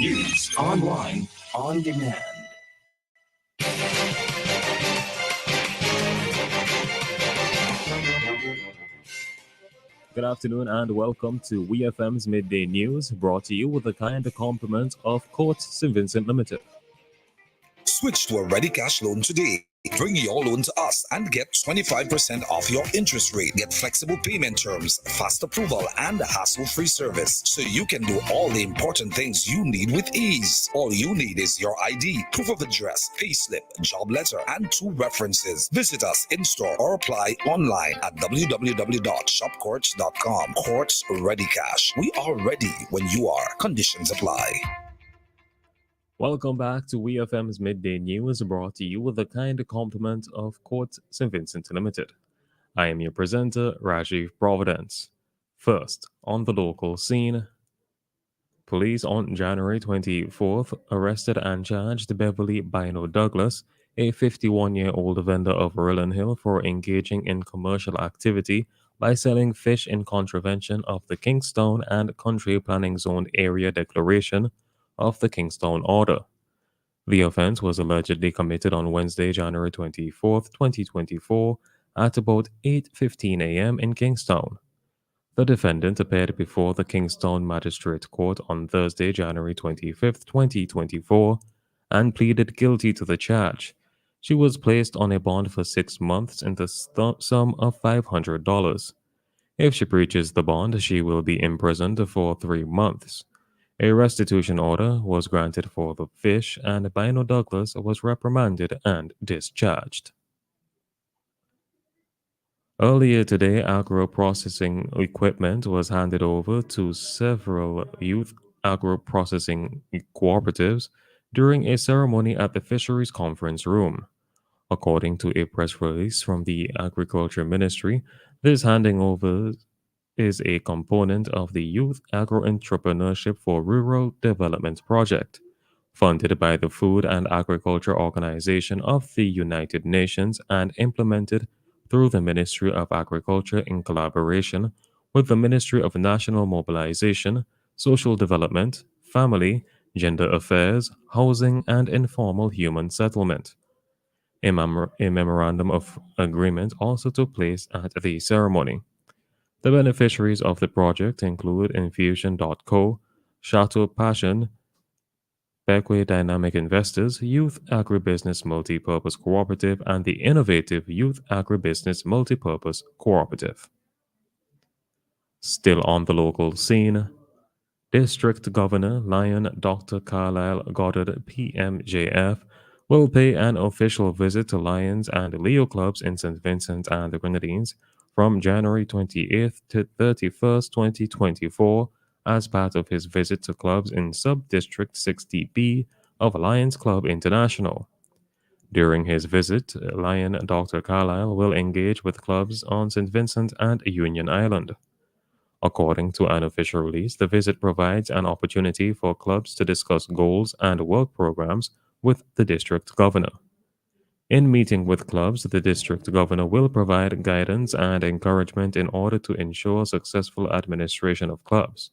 News online on demand. Good afternoon and welcome to WEFM's Midday News, brought to you with the kind compliment of Court St. Vincent Limited. Switch to a ready cash loan today. Bring your loan to us and get 25% off your interest rate. Get flexible payment terms, fast approval, and a hassle-free service so you can do all the important things you need with ease. All you need is your ID, proof of address, payslip, job letter, and 2 references. Visit us in-store or apply online at www.shopcourts.com. Courts Ready Cash. We are ready when you are. Conditions apply. Welcome back to WEFM's Midday News, brought to you with the kind compliment of Court St. Vincent Limited. I am your presenter, Rajiv Providence. First, on the local scene, police on January 24th arrested and charged Beverly Bino Douglas, a 51-year-old vendor of Rillen Hill, for engaging in commercial activity by selling fish in contravention of the Kingstown and Country Planning Zone Area Declaration of the Kingstown Order. The offense was allegedly committed on Wednesday, January 24th, 2024, at about 8:15 a.m. in Kingstown. The defendant appeared before the Kingstown Magistrate Court on Thursday, January 25th, 2024, and pleaded guilty to the charge. She was placed on a bond for 6 months in the sum of $500. If she breaches the bond, she will be imprisoned for 3 months. A restitution order was granted for the fish, and Bino Douglas was reprimanded and discharged. Earlier today, agro-processing equipment was handed over to several youth agro-processing cooperatives during a ceremony at the Fisheries Conference Room. According to a press release from the Agriculture Ministry, this handing over is a component of the Youth Agro-Entrepreneurship for Rural Development project, funded by the Food and Agriculture Organization of the United Nations and implemented through the Ministry of Agriculture in collaboration with the Ministry of National Mobilization, Social Development, Family, Gender Affairs, Housing, and Informal Human Settlement. A memorandum of agreement also took place at the ceremony. The beneficiaries of the project include Infusion.co, Chateau Passion, Beckway Dynamic Investors, Youth Agribusiness Multipurpose Cooperative, and the Innovative Youth Agribusiness Multipurpose Cooperative. Still on the local scene, District Governor Lion Dr. Carlisle Goddard, PMJF, will pay an official visit to Lions and Leo clubs in St. Vincent and the Grenadines from January 28th to 31st, 2024, as part of his visit to clubs in Sub-District 60B of Lions Club International. During his visit, Lion Dr. Carlisle will engage with clubs on St. Vincent and Union Island. According to an official release, the visit provides an opportunity for clubs to discuss goals and work programs with the district governor. In meeting with clubs, the district governor will provide guidance and encouragement in order to ensure successful administration of clubs.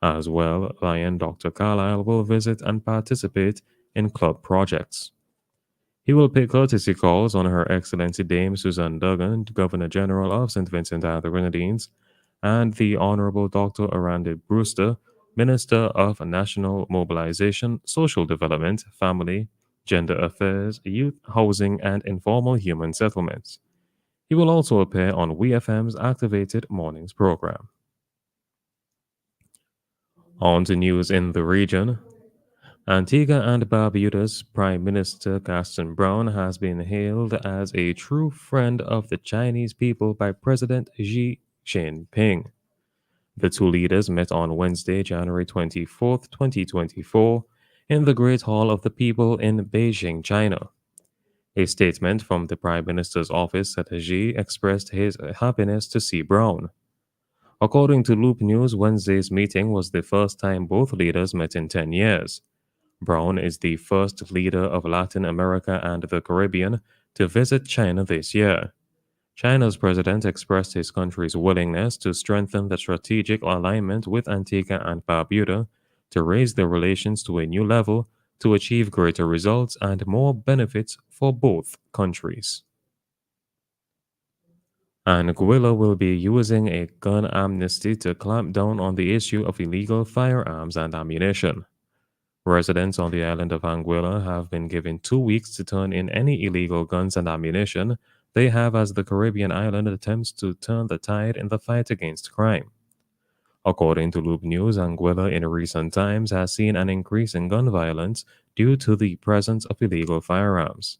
As well, Lion Dr. Carlisle will visit and participate in club projects. He will pay courtesy calls on Her Excellency Dame Susan Duggan, Governor General of St. Vincent and the Grenadines, and the Honorable Dr. Aranda Brewster, Minister of National Mobilization, Social Development, Family, Gender Affairs, Youth, Housing, and Informal Human Settlements. He will also appear on WEFM's Activated Mornings program. On to news in the region. Antigua and Barbuda's Prime Minister Gaston Brown has been hailed as a true friend of the Chinese people by President Xi Jinping. The two leaders met on Wednesday, January 24th, 2024, in the Great Hall of the People in Beijing, China. A statement from the Prime Minister's office said Xi expressed his happiness to see Brown. According to Loop News, Wednesday's meeting was the first time both leaders met in 10 years. Brown is the first leader of Latin America and the Caribbean to visit China this year. China's president expressed his country's willingness to strengthen the strategic alignment with Antigua and Barbuda to raise their relations to a new level to achieve greater results and more benefits for both countries. Anguilla will be using a gun amnesty to clamp down on the issue of illegal firearms and ammunition. Residents on the island of Anguilla have been given 2 weeks to turn in any illegal guns and ammunition they have as the Caribbean island attempts to turn the tide in the fight against crime. According to Loop News, Anguilla in recent times has seen an increase in gun violence due to the presence of illegal firearms.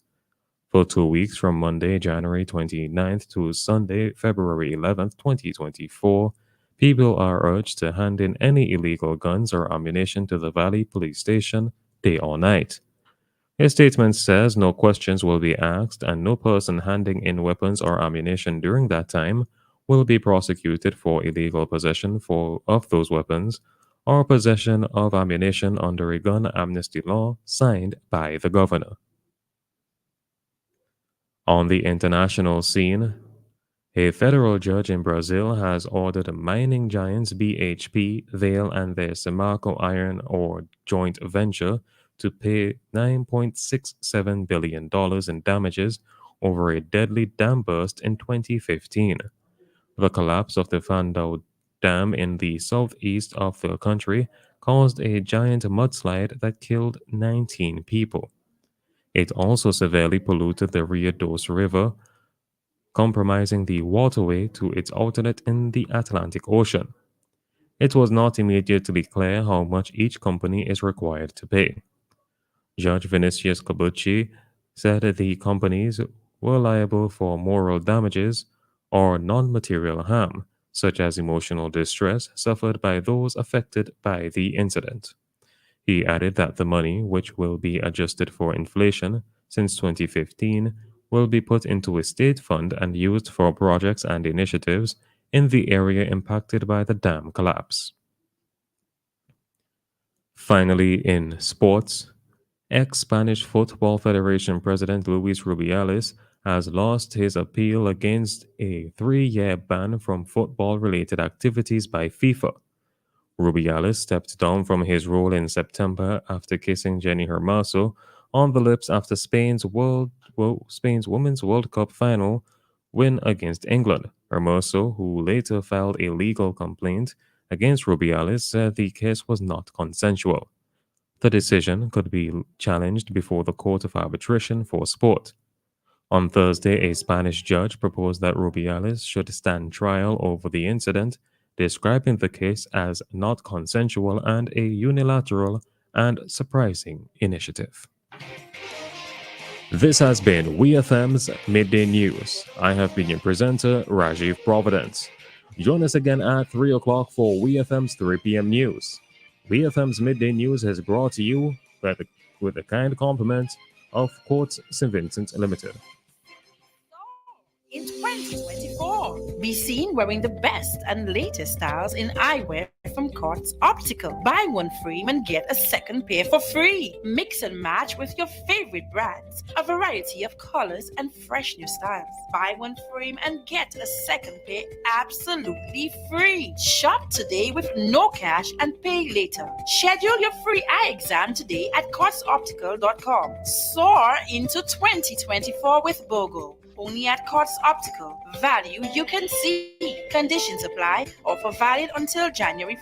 For 2 weeks from Monday, January 29th to Sunday, February 11th, 2024, people are urged to hand in any illegal guns or ammunition to the Valley Police Station day or night. A statement says no questions will be asked and no person handing in weapons or ammunition during that time will be prosecuted for illegal possession of those weapons or possession of ammunition under a gun amnesty law signed by the governor. On the international scene, a federal judge in Brazil has ordered mining giants BHP, Vale, and their Samarco iron ore joint venture to pay $9.67 billion in damages over a deadly dam burst in 2015. The collapse of the Fandao Dam in the southeast of the country caused a giant mudslide that killed 19 people. It also severely polluted the Rio Doce River, compromising the waterway to its outlet in the Atlantic Ocean. It was not immediately clear how much each company is required to pay. Judge Vinicius Cabucci said that the companies were liable for moral damages or non material harm, such as emotional distress suffered by those affected by the incident. He added that the money, which will be adjusted for inflation since 2015, will be put into a state fund and used for projects and initiatives in the area impacted by the dam collapse. Finally, in sports, ex-Spanish Football Federation President Luis Rubiales has lost his appeal against a 3-year ban from football-related activities by FIFA. Rubiales stepped down from his role in September after kissing Jenny Hermoso on the lips after Spain's Women's World Cup final win against England. Hermoso, who later filed a legal complaint against Rubiales, said the kiss was not consensual. The decision could be challenged before the Court of Arbitration for Sport. On Thursday, a Spanish judge proposed that Rubiales should stand trial over the incident, describing the case as not consensual and a unilateral and surprising initiative. This has been WEFM's Midday News. I have been your presenter, Rajiv Providence. Join us again at 3 o'clock for WEFM's 3 p.m. news. WEFM's Midday News is brought to you with a kind compliment of Quartz St. Vincent Limited. In 2024, be seen wearing the best and latest styles in eyewear from Quartz Optical. Buy one frame and get a second pair for free. Mix and match with your favorite brands. A variety of colors and fresh new styles. Buy one frame and get a second pair absolutely free. Shop today with no cash and pay later. Schedule your free eye exam today at quartzoptical.com. Soar into 2024 with BOGO. Only at Quartz Optical. Value you can see. Conditions apply. Offer valid until January